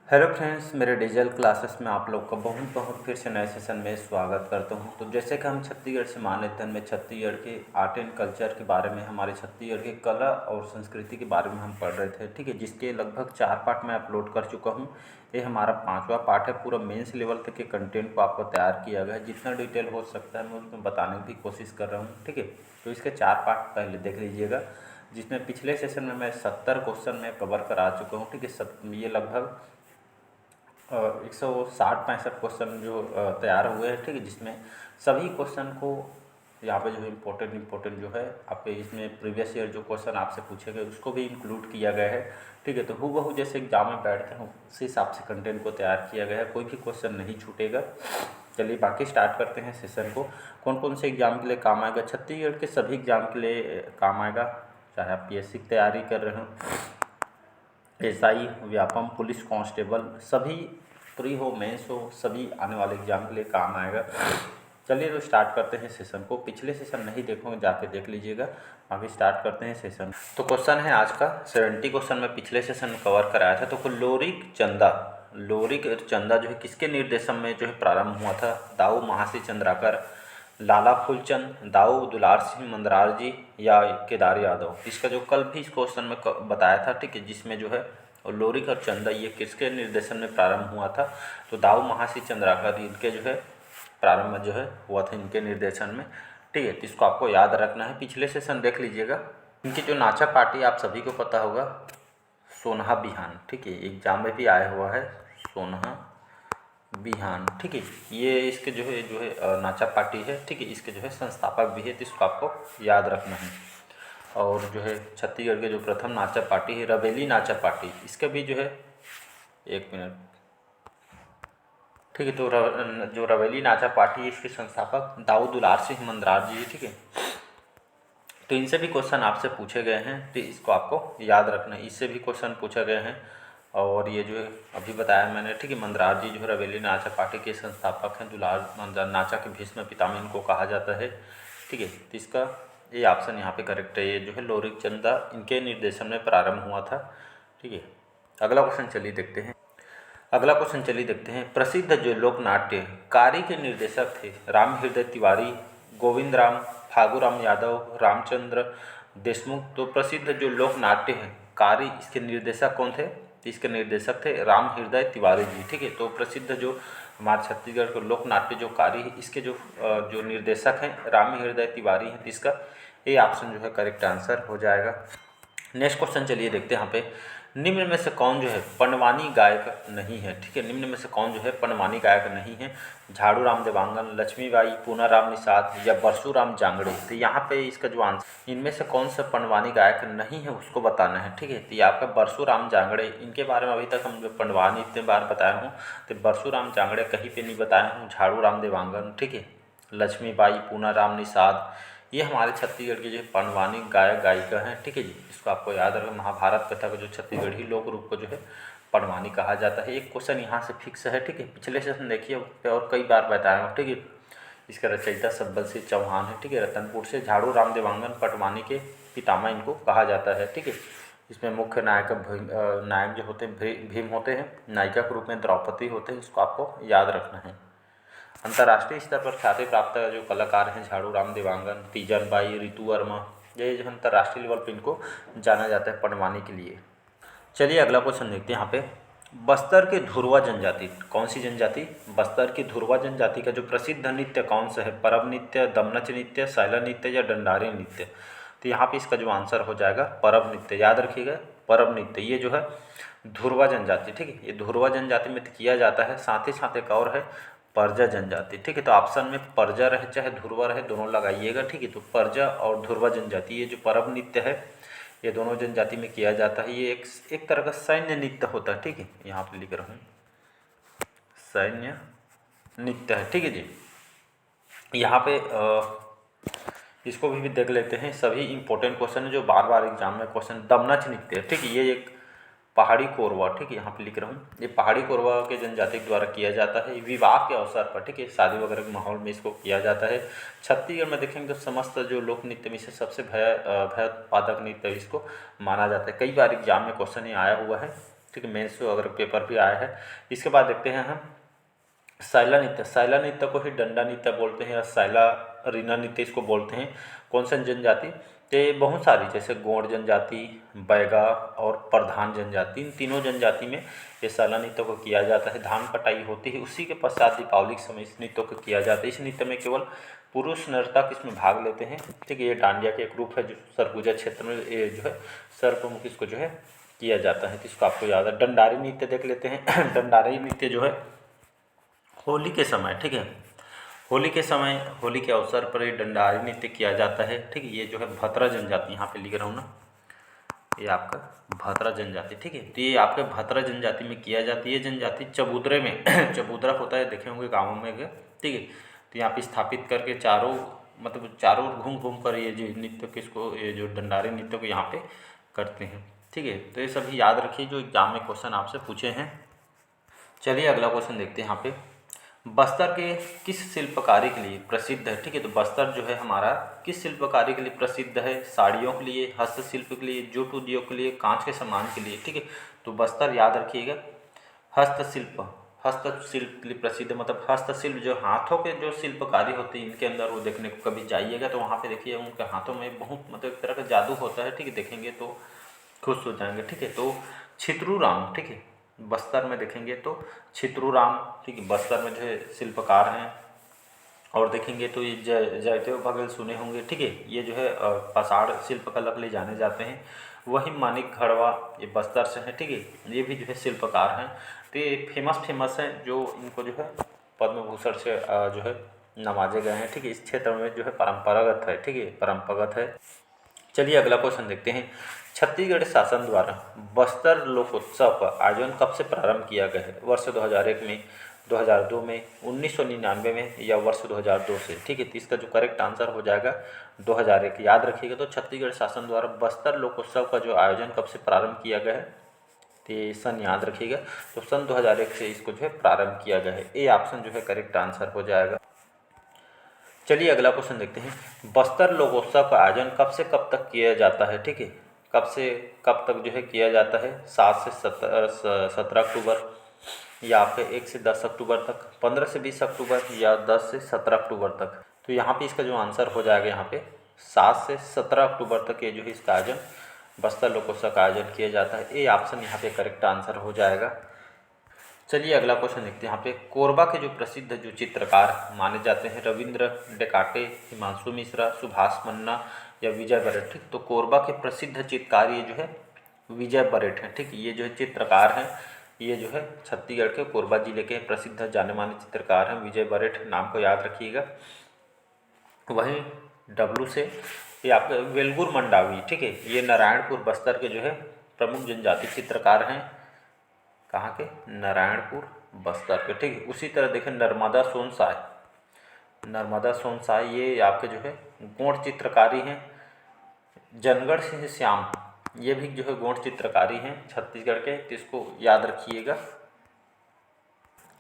Hello friends, मेरे digital classes में आप लोग का बहुत बहुत फिर से नए सेशन में स्वागत करता हूं। तो जैसे कि हम छत्तीसगढ़ से मान लेते हैं, मैं छत्तीसगढ़ के आर्ट एंड कल्चर के बारे में, हमारे छत्तीसगढ़ के कला और संस्कृति के बारे में हम पढ़ रहे थे। ठीक है, जिसके लगभग 4 पार्ट मैं अपलोड कर चुका हूं। ये हमारा 5वां पार्ट है। पूरा मेंस लेवल तक के कंटेंट को आपको तैयार किया गया है। जितना डिटेल हो सकता है मैं उसमें बताने की कोशिश कर रहा हूँ। ठीक है, तो इसके 4 पार्ट पहले देख लीजिएगा, जिसमें पिछले सेशन में मैं 70 क्वेश्चन में कवर करा चुका हूँ। ठीक है, ये लगभग 160-65 क्वेश्चन जो तैयार हुए हैं। ठीक है, जिसमें सभी क्वेश्चन को यहाँ पे जो इम्पोर्टेंट जो है आपके इसमें प्रीवियस ईयर जो क्वेश्चन आपसे पूछे गए उसको भी इंक्लूड किया गया है। ठीक है, तो हूबहू जैसे एग्जाम में बैठते हैं उसी हिसाब से कंटेंट को तैयार किया गया है, कोई भी क्वेश्चन नहीं छूटेगा। चलिए बाकी स्टार्ट करते हैं सेशन को। कौन कौन से एग्जाम के लिए काम आएगा? छत्तीसगढ़ के सभी एग्जाम के लिए काम आएगा, चाहे आप पीएससी की तैयारी कर रहे हो, एसआई, व्यापम, पुलिस कांस्टेबल, सभी प्री हो मेंस हो, सभी आने वाले एग्जाम के लिए काम आएगा। चलिए तो स्टार्ट करते हैं सेशन को। पिछले सेशन नहीं देखोगे जाके देख लीजिएगा। अभी स्टार्ट करते हैं सेशन। तो क्वेश्चन है आज का 70 क्वेश्चन में पिछले सेशन में कवर कराया था। तो लोरिक चंदा जो है किसके निर्देशन में जो है प्रारंभ हुआ था? दाऊ महासी चंद्राकर, लाला फूलचंद, दाऊ दुलार सिंह मंदरार जी या केदार यादव। इसका जो कल भी इस क्वेश्चन में बताया था, ठीक है, जिसमें जो है लोरिक और चंदा ये किसके निर्देशन में प्रारंभ हुआ था? तो दाऊ महासी चंद्राकर इनके जो है प्रारंभ में जो है हुआ था, इनके निर्देशन में। ठीक है, तो इसको आपको याद रखना है। पिछले सेशन देख लीजिएगा। इनकी जो नाचा पार्टी आप सभी को पता होगा, सोनहा बिहान। ठीक है, एग्जाम में भी आया हुआ है सोनहा बिहान। ठीक है, ये इसके जो है नाचा पार्टी है। ठीक है, इसके जो है संस्थापक भी है, तो इसको आपको याद रखना है। और जो है छत्तीसगढ़ के जो प्रथम नाचा पार्टी है रवेली नाचा पार्टी, इसका भी जो है, एक मिनट। ठीक है, तो जो रवेली नाचा पार्टी है इसके संस्थापक दाऊ दुलार सिंह मंदरार जी है। ठीक है, तो इनसे भी क्वेश्चन आपसे पूछे गए हैं, तो इसको आपको याद रखना है। इससे भी क्वेश्चन पूछे गए हैं। और ये जो है अभी बताया मैंने, ठीक है, मंदरार जी जो है रवेली नाचा पार्टी के संस्थापक हैं। दुलार मंदरार नाचा के भीष्म पितामह इनको कहा जाता है। ठीक है, तो इसका ये ऑप्शन यहाँ पे करेक्ट है। ये जो है लोरिक चंदा इनके निर्देशन में प्रारंभ हुआ था। ठीक है, अगला क्वेश्चन चलिए देखते हैं। प्रसिद्ध जो लोक नाट्य कारी के निर्देशक थे राम हृदय तिवारी, गोविंद राम, फागू राम यादव, रामचंद्र देशमुख। तो प्रसिद्ध जो लोक नाट्य है कारी, इसके निर्देशक कौन थे? इसके निर्देशक थे राम हृदय तिवारी जी। ठीक है, तो प्रसिद्ध जो हमारे छत्तीसगढ़ के लोक नाट्य जो कारी है, इसके जो निर्देशक हैं राम हृदय तिवारी हैं। इसका ये ऑप्शन जो है करेक्ट आंसर हो जाएगा। नेक्स्ट क्वेश्चन चलिए देखते हैं। यहाँ पे निम्न में से कौन जो है पंडवानी गायक नहीं है? ठीक है, निम्न में से कौन जो है पंडवानी गायक नहीं है? झाड़ू राम देवांगन, लक्ष्मीबाई, पूनाराम निषाद या परशुराम जांगड़े। तो यहाँ पे इसका जो आंसर, इनमें से कौन सा पंडवानी गायक नहीं है उसको बताना है। ठीक है, तो ये आपका परशुराम जांगड़े, इनके बारे में अभी तक हम जो पंडवानी इतने बार बताया हूँ, तो परशुराम जांगड़े कहीं पर नहीं बताया हूँ। झाड़ू राम देवांगन, ठीक है, लक्ष्मीबाई, पूनाराम निषाद, ये हमारे छत्तीसगढ़ के जो पंडवानी गायक गायिका हैं। ठीक है जी, इसको आपको याद रखना। महाभारत कथा का जो छत्तीसगढ़ी लोक रूप को जो है पंडवानी कहा जाता है। एक क्वेश्चन यहाँ से फिक्स है। ठीक है, पिछले सेशन देखिए और कई बार बताया हूँ। ठीक है, इसका रचयिता सब्बल सिंह चौहान है। ठीक है, रतनपुर से झाड़ू राम देवांगन पंडवानी के पितामह इनको कहा जाता है। ठीक है, इसमें मुख्य नायक जो होते हैं भीम होते हैं, नायिका के रूप में द्रौपदी होते हैं। इसको आपको याद रखना है। अंतर्राष्ट्रीय स्तर पर ख्याति प्राप्त जो कलाकार हैं झाड़ू राम देवांगन, तीजन बाई, रितु वर्मा, ये जो अंतर्राष्ट्रीय लेवल पर इनको जाना जाता है पंडवानी के लिए। चलिए अगला क्वेश्चन देखते हैं। यहाँ पे बस्तर की धुरवा जनजाति, कौन सी जनजाति? बस्तर की धुरवा जनजाति का जो प्रसिद्ध नृत्य कौन सा है? परब नृत्य, दमनच नृत्य, सैला नृत्य या डंडारी नृत्य। तो यहाँ पे इसका जो आंसर हो जाएगा परब नृत्य। याद रखिएगा, परब नृत्य ये जो है धुरवा जनजाति। ठीक है, ये धुरवा जनजाति में किया जाता है। साथ ही साथ एक और है परजा जनजाति। ठीक है, तो ऑप्शन में परजा रहे चाहे धुरवा रहे, दोनों लगाइएगा। ठीक है, तो परजा और धुरवा जनजाति, ये जो परब नृत्य है ये दोनों जनजाति में किया जाता है। ये एक तरह का सैन्य नृत्य होता है। ठीक है, यहाँ पे लिख रहा हूँ सैन्य नृत्य है। ठीक है जी, यहाँ पे इसको भी देख लेते हैं। सभी इंपॉर्टेंट क्वेश्चन है जो बार बार एग्जाम में क्वेश्चन। दमनच नृत्य, ठीक है, ये एक पहाड़ी कोरवा, ठीक है, यहाँ पे लिख रहा हूँ, ये पहाड़ी कोरवा के जनजाति के द्वारा किया जाता है विवाह के अवसर पर। ठीक है, शादी वगैरह के माहौल में इसको किया जाता है। छत्तीसगढ़ में देखेंगे तो समस्त जो लोक नृत्य में से सबसे भयोत्पादक नृत्य इसको माना जाता है। कई बार एग्जाम में क्वेश्चन ये आया हुआ है। ठीक है, मेंस अगर पेपर भी आया है। इसके बाद देखते हैं हम साइला नृत्य। साइला नृत्य को ही डंडा नृत्य बोलते हैं या साइला रीना नृत्य इसको बोलते हैं। कौन सा जनजाति? तो बहुत सारी, जैसे गोंड जनजाति, बैगा और प्रधान जनजाति, इन तीनों जनजाति में ये साइला नृत्य को किया जाता है। धान कटाई होती है, उसी के पश्चात दीपावली के समय इस नृत्य को किया जाता है। इस नृत्य में केवल पुरुष नर्तक इसमें भाग लेते हैं। ठीक है, ये डांडिया के एक रूप है जो सरगुजा क्षेत्र में ये जो है सर्वप्रमुख इसको जो है किया जाता है। तो इसको आपको याद है। डंडारी नृत्य देख लेते हैं। डंडारी नृत्य जो है होली के समय, ठीक है, होली के समय, होली के अवसर पर ये डंडारी नृत्य किया जाता है। ठीक है, ये जो है भतरा जनजाति, यहाँ पे लिख रहा हूँ ना, ये आपका भतरा जनजाति। ठीक है, तो ये आपके भतरा जनजाति में किया जाती है। जनजाति चबूतरे में चबूतरा होता है, देखे होंगे गाँवों में। ठीक है, तो यहाँ पे स्थापित करके चारों मतलब चारों ओर घूम घूम कर ये जो नृत्य किसको, ये जो डंडारी नृत्य को यहाँ पे करते हैं। ठीक है, तो ये सभी याद रखिए जो एग्जाम में क्वेश्चन आपसे पूछे हैं। चलिए अगला क्वेश्चन देखते हैं। यहाँ पे बस्तर के किस शिल्पकारी के लिए प्रसिद्ध है? ठीक है, तो बस्तर जो है हमारा किस शिल्पकारी के लिए प्रसिद्ध है? साड़ियों के लिए, हस्तशिल्प के लिए, जूट उद्योग के लिए, कांच के सामान के लिए। ठीक है, तो बस्तर याद रखिएगा। हस्तशिल्प, हस्तशिल्प के लिए प्रसिद्ध, मतलब हस्तशिल्प जो हाथों के जो शिल्पकारी होते हैं इनके अंदर वो देखने को कभी जाइएगा तो वहाँ पे देखिए उनके हाथों में बहुत मतलब एक तरह का जादू होता है। ठीक है, देखेंगे तो खुश हो जाएंगे। ठीक है, तो छितरूराम, ठीक है, बस्तर में देखेंगे तो छितरूराम, ठीक है, बस्तर में जो है शिल्पकार हैं। और देखेंगे तो ये जयदेव बघेल सुने होंगे। ठीक है, ये जो है पाषाण शिल्पकला के लिए जाने जाते हैं। वही मानिक घड़वा, ये बस्तर से हैं। ठीक है, ये भी जो है शिल्पकार हैं। तो ये फेमस हैं जो इनको जो है पद्म भूषण से जो है नवाजे गए हैं। ठीक है, इस क्षेत्र में जो है परंपरागत है। ठीक है, परंपरागत है। चलिए अगला क्वेश्चन देखते हैं। छत्तीसगढ़ शासन द्वारा बस्तर लोकोत्सव का आयोजन कब से प्रारंभ किया गया है? वर्ष 2001 में, 2002 में, 1999 में या वर्ष 2002 से? ठीक है, तो इसका जो करेक्ट आंसर हो जाएगा 2001। याद रखिएगा। तो छत्तीसगढ़ शासन द्वारा बस्तर लोकोत्सव का जो आयोजन कब से प्रारंभ किया गया है, तो ये सन याद रखिएगा। तो सन 2001 से इसको जो है प्रारंभ किया गया है। ए ऑप्शन जो है करेक्ट आंसर हो जाएगा। चलिए अगला क्वेश्चन देखते हैं। बस्तर लोकोत्सव का आयोजन कब से कब तक किया जाता है? ठीक है, कब से कब तक जो है किया जाता है? 7 से 17 अक्टूबर, या आपके 1 से 10 अक्टूबर तक, 15 से 20 अक्टूबर, या 10 से 17 अक्टूबर तक। तो यहाँ पे इसका जो आंसर हो जाएगा यहाँ पे 7 से 17 अक्टूबर तक ये जो है इसका आयोजन, बस्तर लोकोत्सव का आयोजन किया जाता है। ये ऑप्शन यहाँ पे करेक्ट आंसर हो जाएगा। चलिए अगला क्वेश्चन देखते हैं। यहाँ पे कोरबा के जो प्रसिद्ध जो चित्रकार माने जाते हैं, रविंद्र डेकाटे, हिमांशु मिश्रा, सुभाष मन्ना या विजय बरेठ। ठीक, तो कोरबा के प्रसिद्ध चित्रकार ये जो है विजय बरेठ हैं। ठीक, ये जो है चित्रकार हैं, ये जो है छत्तीसगढ़ के कोरबा जिले के प्रसिद्ध जाने माने चित्रकार हैं, विजय बरेठ, नाम को याद रखिएगा। वहीं डब्लू से ये आपका वेलगुर मंडावी, ठीक है, ये नारायणपुर बस्तर के जो है प्रमुख जनजाति चित्रकार हैं। कहाँ के? नारायणपुर बस्तर के। ठीक है, उसी तरह देखें नर्मदा सोनसाय, नर्मदा सोनसाय ये आपके जो है गोंड चित्रकारी हैं। जनगढ़ सिंह श्याम, ये भी जो है गोंड चित्रकारी हैं छत्तीसगढ़ के, तो इसको याद रखिएगा।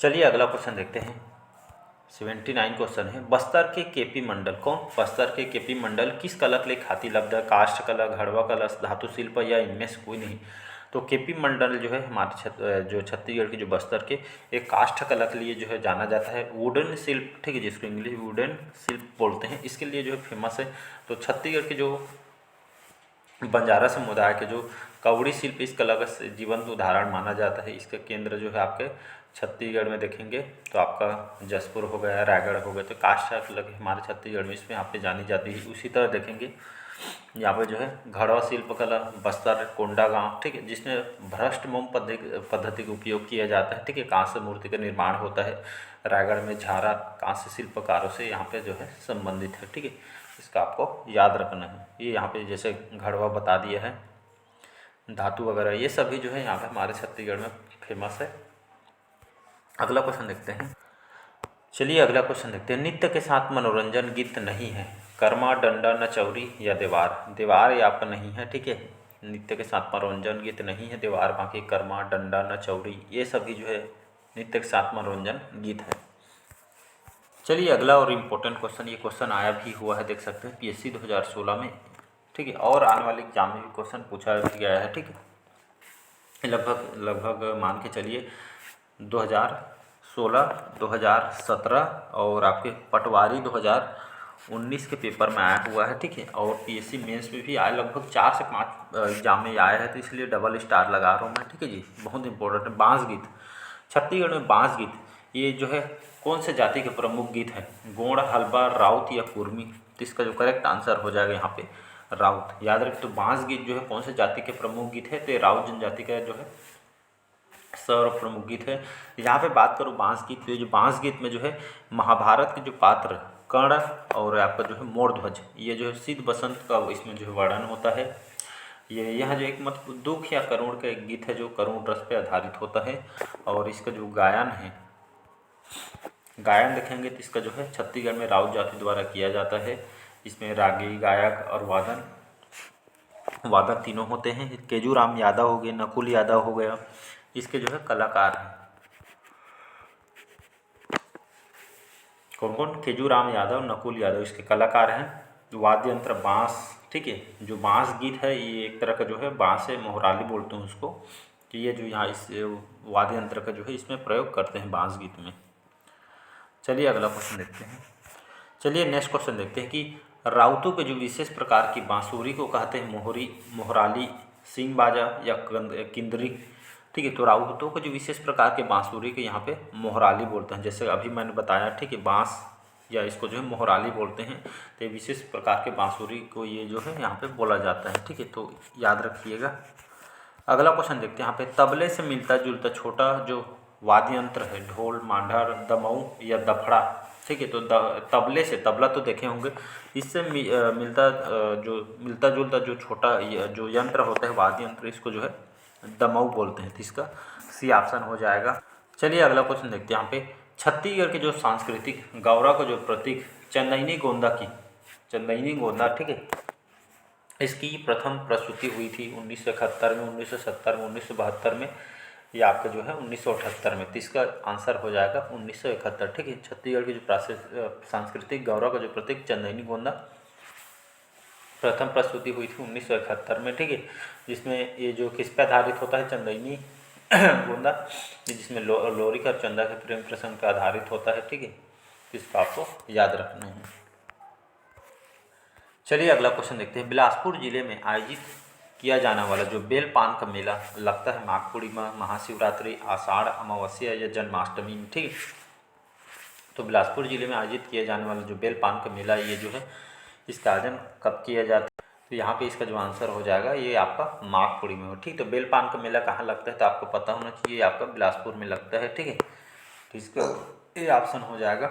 चलिए अगला क्वेश्चन देखते हैं। 79 क्वेश्चन है। बस्तर के केपी मंडल, कौन? बस्तर के केपी मंडल किस कला के लिए ख्याति लब्ध है? काष्ठ कला, घड़वा कला, धातु शिल्प या इनमें से कोई नहीं? तो केपी मंडल जो है हमारे जो छत्तीसगढ़ के जो बस्तर के एक काष्ठ कला के लिए जो है जाना जाता है। वुडन शिल्प, ठीक है, जिसको इंग्लिश वुडन शिल्प बोलते हैं, इसके लिए जो है फेमस है। तो छत्तीसगढ़ के जो बंजारा समुदाय के जो कवड़ी शिल्प इस कला का जीवंत उदाहरण माना जाता है। इसका केंद्र जो है आपके छत्तीसगढ़ में देखेंगे तो आपका जसपुर हो गया, रायगढ़ हो गया। तो काष्ठ कला हमारे छत्तीसगढ़ में इसमें यहाँ पे जानी जाती है। उसी तरह देखेंगे यहाँ पे जो है घड़वा शिल्पकला बस्तर कोंडागांव, ठीक है, जिसमें भ्रष्ट मोम पद्धति का उपयोग किया जाता है। ठीक है, कांस्य मूर्ति का निर्माण होता है। रायगढ़ में झारा कांस्य शिल्पकारों से यहाँ पे जो है संबंधित है। ठीक है, इसका आपको याद रखना है। ये यहाँ पे जैसे घड़वा बता दिया है, धातु वगैरह ये सभी जो है यहाँ पे हमारे छत्तीसगढ़ में फेमस है। अगला क्वेश्चन देखते हैं। चलिए अगला क्वेश्चन देखते हैं। नृत्य के साथ मनोरंजन गीत नहीं है? कर्मा, डंडा, नचौरी या दीवार? दीवार ये आपका नहीं है। ठीक है, नृत्य के साथ मनोरंजन गीत नहीं है दीवार, बाकी कर्मा, डंडा, नचौरी ये सभी जो है नृत्य के साथ मनोरंजन गीत है। चलिए अगला और इम्पोर्टेंट क्वेश्चन, ये क्वेश्चन आया भी हुआ है, देख सकते हैं PSC 2016 में। ठीक है, और आने वाले एग्जाम में भी क्वेश्चन पूछा भी गया है। ठीक है, लगभग लगभग मान के चलिए 2016, 2017 और आपके पटवारी 2019 के पेपर में आया हुआ है, ठीक है। और पीएससी मेंस में भी आया, लगभग 4 से 5 एग्जाम में आया है, तो इसलिए डबल स्टार लगा रहा हूँ मैं, ठीक है जी। बहुत इंपॉर्टेंट है। बांस गीत, छत्तीसगढ़ में बांस गीत ये जो है कौन से जाति के प्रमुख गीत है? गोंड, हल्बा, राउत या कुर्मी? तो इसका जो करेक्ट आंसर हो जाएगा यहाँ पे राउत। याद रख, तो बांस गीत जो है कौन से जाति के प्रमुख गीत है? तो राउत जनजाति का जो है सर्व प्रमुख गीत है। यहाँ पे बात करूँ बांस गीत, तो जो बांस गीत में जो है महाभारत के जो पात्र कर्ण और आपका जो है मोरध्वज, ये जो है शीत बसंत का इसमें जो है वर्णन होता है। ये यह जो एक मतलब दुख या करुण का एक गीत है जो करुण रस पे आधारित होता है। और इसका जो गायन है, गायन देखेंगे तो इसका जो है छत्तीसगढ़ में राउत जाति द्वारा किया जाता है। इसमें रागी, गायक और वादक तीनों होते हैं। केजूराम यादव हो गए, नकुल यादव हो गया, इसके जो है कलाकार हैं। कौन कौन? केजूराम यादव, नकुल यादव, इसके कलाकार हैं। वाद्य यंत्र बांस, ठीक है। जो बांस गीत है ये एक तरह का जो है बांस है, मोहराली बोलते हैं उसको। तो ये जो यहाँ इस वाद्य यंत्र का जो है इसमें प्रयोग करते हैं बांस गीत में। चलिए अगला क्वेश्चन देखते हैं। चलिए नेक्स्ट क्वेश्चन देखते हैं कि राउतों के जो विशेष प्रकार की बांसुरी को कहते हैं मोहरी, मोहराली, सींग बाजा या किंदरी, ठीक है। तो राउतों के जो विशेष प्रकार के बांसुरी के यहाँ पे मोहराली बोलते हैं, जैसे अभी मैंने बताया, ठीक है। बांस या इसको जो है मोहराली बोलते हैं। तो विशेष प्रकार के बांसुरी को ये जो है यहाँ पे बोला जाता है, ठीक है। तो याद रखिएगा। अगला क्वेश्चन देखते हैं यहाँ पे, तबले से मिलता जुलता छोटा जो वाद्य यंत्र है, ढोल, मांडर, दमऊ या दफड़ा, ठीक है। तो तबले से, तबला तो देखे होंगे, इससे मिलता जुलता जो छोटा जो यंत्र होता है, वाद्य यंत्र, इसको जो है दमऊ बोलते हैं। तो इसका सी ऑप्शन हो जाएगा। चलिए अगला क्वेश्चन देखते हैं यहाँ पे, छत्तीसगढ़ के जो सांस्कृतिक गौरव का जो प्रतीक चंदैनी गोंदा की, चंदैनी गोंदा, ठीक है, इसकी प्रथम प्रस्तुति हुई थी 1971 में, 1970 में, 1972 में, या आपका जो है 1978 में। तो इसका आंसर हो जाएगा 1971, ठीक है। छत्तीसगढ़ की जो सांस्कृतिक गौरव का जो प्रतीक चंदैनी गोंदा प्रथम प्रस्तुति हुई थी 1971 में, ठीक है। जिसमें ये जो किस पे आधारित होता है? चंदैनी गोंदा, जिसमें लोरिक और चंदा के प्रेम प्रसंग पर आधारित होता है, ठीक है। इसको आपको याद रखना है। चलिए अगला क्वेश्चन देखते हैं। बिलासपुर जिले में आयोजित किया जाने वाला जो बेल पान का मेला लगता है माघ पूर्णिमा, महाशिवरात्रि, आषाढ़ अमावस्या या जन्माष्टमी में, ठीक है। तो बिलासपुर जिले में आयोजित किया जाने वाला जो बेल पान का मेला, ये जो है इसका आयोजन कब किया जाता है? तो यहाँ पे इसका जो आंसर हो जाएगा ये आपका माघ पूर्णिमा में, ठीक। तो बेल पान का मेला कहाँ लगता है? तो आपको पता होना चाहिए, आपका बिलासपुर में लगता है, ठीक है। तो इसका ये ऑप्शन हो जाएगा।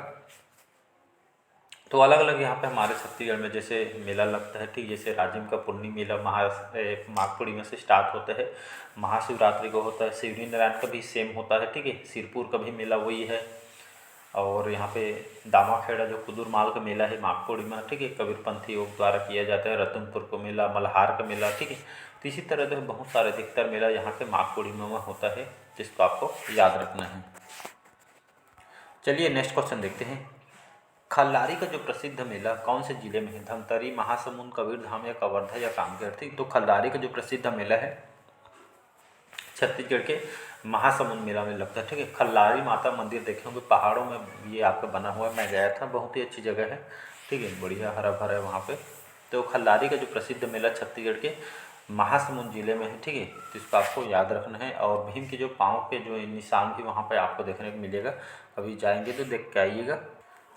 तो अलग अलग यहाँ पे हमारे छत्तीसगढ़ में जैसे मेला लगता है, ठीक। जैसे राजिम का पूर्णी मेला माघ पूर्णिमा से स्टार्ट होता है, महाशिवरात्रि को होता है, शिवरी नारायण का भी सेम होता है, ठीक है। सिरपुर का भी मेला वही है। और यहाँ पे दामाखेड़ा जो कुदुरमाल का मेला है माघ पूर्णिमा, ठीक है, कबीरपंथी योग द्वारा किया जाता है। रतनपुर को मेला, मल्हार का मेला, ठीक है। तो इसी तरह जो है बहुत सारे अधिकतर मेला यहाँ पे माघ पूर्णिमा में होता है, जिसको आपको याद रखना है। चलिए नेक्स्ट क्वेश्चन देखते हैं। खल्लारी का जो प्रसिद्ध मेला कौन से जिले में है? धमतरी, महासमुंद, कबीरधाम या कवर्धा या कामगढ़, ठीक। तो खल्लारी का जो प्रसिद्ध मेला है छत्तीसगढ़ के महासमुंद मेला में लगता है, ठीक है। खल्लारी माता मंदिर देखे होंगे पहाड़ों में, ये आपका बना हुआ है, मैं गया था, बहुत ही अच्छी जगह है, ठीक है, बढ़िया हरा भरा है वहाँ पे। तो खल्लारी का जो प्रसिद्ध मेला छत्तीसगढ़ के महासमुंद जिले में है, ठीक है। तो इसको आपको याद रखना है। और भीम के जो पाँव पे जो निशान भी वहाँ पर आपको देखने को मिलेगा, कभी जाएंगे तो देख के आइएगा।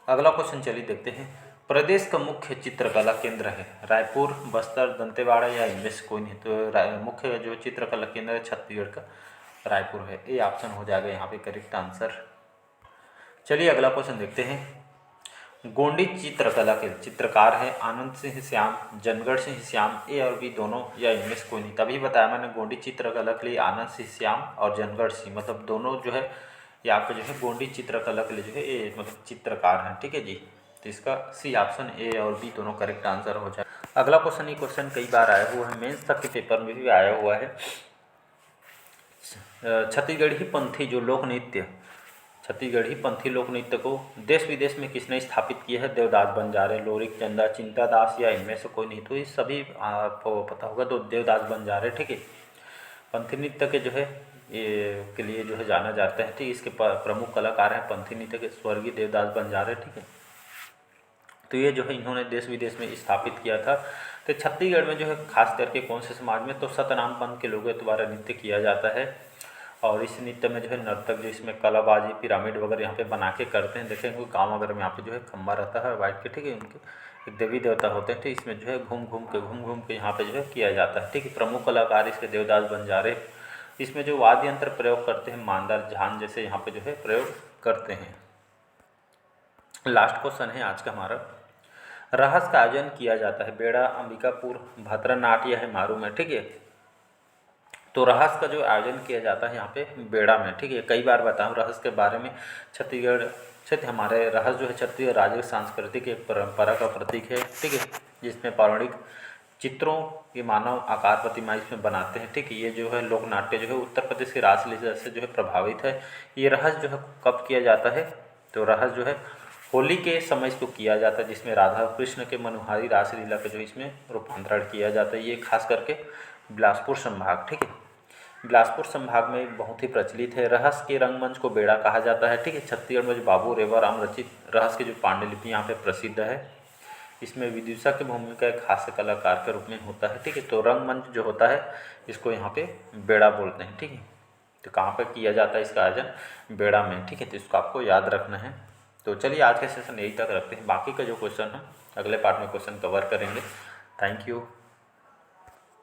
अगला क्वेश्चन चलिए देखते हैं। प्रदेश का मुख्य चित्रकला केंद्र है रायपुर, बस्तर, दंतेवाड़ा या इनमें से कोई नहीं? तो मुख्य जो चित्रकला केंद्र है छत्तीसगढ़ का रायपुर है, ये ऑप्शन हो जाएगा यहाँ पे करेक्ट आंसर। चलिए अगला क्वेश्चन देखते हैं। गोंडी चित्रकला के चित्रकार है आनंद सिंह श्याम, जनगढ़ सिंह श्याम, ए और बी दोनों या इनमें से कोई नहीं? तभी बताया मैंने, गोंडी चित्रकला के लिए आनंद सिंह श्याम और जनगढ़ सिंह, मतलब दोनों जो है ये आपका जो है गोंडी चित्रकला के लिए जो है ये मतलब चित्रकार हैं, ठीक है जी। तो इसका सी ऑप्शन, ए और बी दोनों करेक्ट आंसर हो जाए। अगला क्वेश्चन, ये क्वेश्चन कई बार आया हुआ है, मेंस तक के पेपर में भी आया हुआ है। छत्तीसगढ़ी पंथी जो लोक नृत्य, छत्तीसगढ़ी पंथी लोक नृत्य को देश विदेश में किसने स्थापित किया है? देवदास बंजारे, लोरिक चंदा, चिंता दास या इनमें से कोई नहीं? तो ये सभी आपको पता होगा, तो देवदास बंजारे, ठीक है। पंथी नृत्य के जो है ये के लिए जो है जाना जाता है। ठीक, इसके प्रमुख कलाकार हैं पंथी नृत्य के स्वर्गीय देवदास बंजारे। ठीक है, तो ये जो है इन्होंने देश विदेश में स्थापित किया था। तो छत्तीसगढ़ में जो है खास करके कौन से समाज में, तो सतनाम पंथ के लोगों द्वारा नृत्य किया जाता है। और इस नृत्य में जो है नर्तक जो इसमें कलाबाजी पिरामिड वगैरह यहाँ पे बना के करते हैं। देखेंगे गाँव वगैरह में यहाँ पे जो है खम्बा रहता है वाइट के। ठीक है, उनके एक देवी देवता होते हैं। तो इसमें जो है घूम घूम के यहाँ पे जो है किया जाता है। ठीक है, प्रमुख कलाकार इसके देवदास बंजारे। इसमें जो वाद्य यंत्र प्रयोग करते हैं मांदर झान जैसे यहाँ पे जो है प्रयोग करते हैं। लास्ट क्वेश्चन है आज का हमारा, रहस का आयोजन किया जाता है बेड़ा, अंबिकापुर, भद्रनाट या है मारू में। ठीक है, तो रहस का जो आयोजन किया जाता है यहाँ पे बेड़ा में। ठीक है, कई बार बताऊँ रहस के बारे में। छत्तीसगढ़ क्षेत्र हमारे रहस जो है छत्तीसगढ़ राज्य सांस्कृतिक एक परंपरा का प्रतीक है। ठीक है, जिसमें पौराणिक चित्रों की मानव आकार प्रतिमा इसमें बनाते हैं। ठीक है, ये जो है लोक नाट्य जो है उत्तर प्रदेश के रासलीला से जो है प्रभावित है। ये रहस जो है कब किया जाता है, तो रहस जो है होली के समय इसको किया जाता है, जिसमें राधा कृष्ण के मनोहारी रासलीला का जो इसमें रूपांतरण किया जाता है। ये खास करके बिलासपुर संभाग। ठीक है, बिलासपुर संभाग में बहुत ही प्रचलित है। रहस के रंगमंच को बेड़ा कहा जाता है। ठीक है, छत्तीसगढ़ में जो बाबू रेवाराम रचित रहस की जो पांडुलिपि यहाँ पे प्रसिद्ध है, इसमें विदुषा की भूमिका एक हास्य कलाकार के रूप में होता है। ठीक है, तो रंगमंच जो होता है इसको यहाँ पे बेड़ा बोलते हैं। ठीक है, तो कहाँ पर किया जाता है इसका आयोजन, बेड़ा में। ठीक है, तो इसको आपको याद रखना है। तो चलिए आज का सेशन यही तक रखते हैं, बाकी का जो क्वेश्चन है अगले पार्ट में क्वेश्चन कवर करेंगे। Thank you.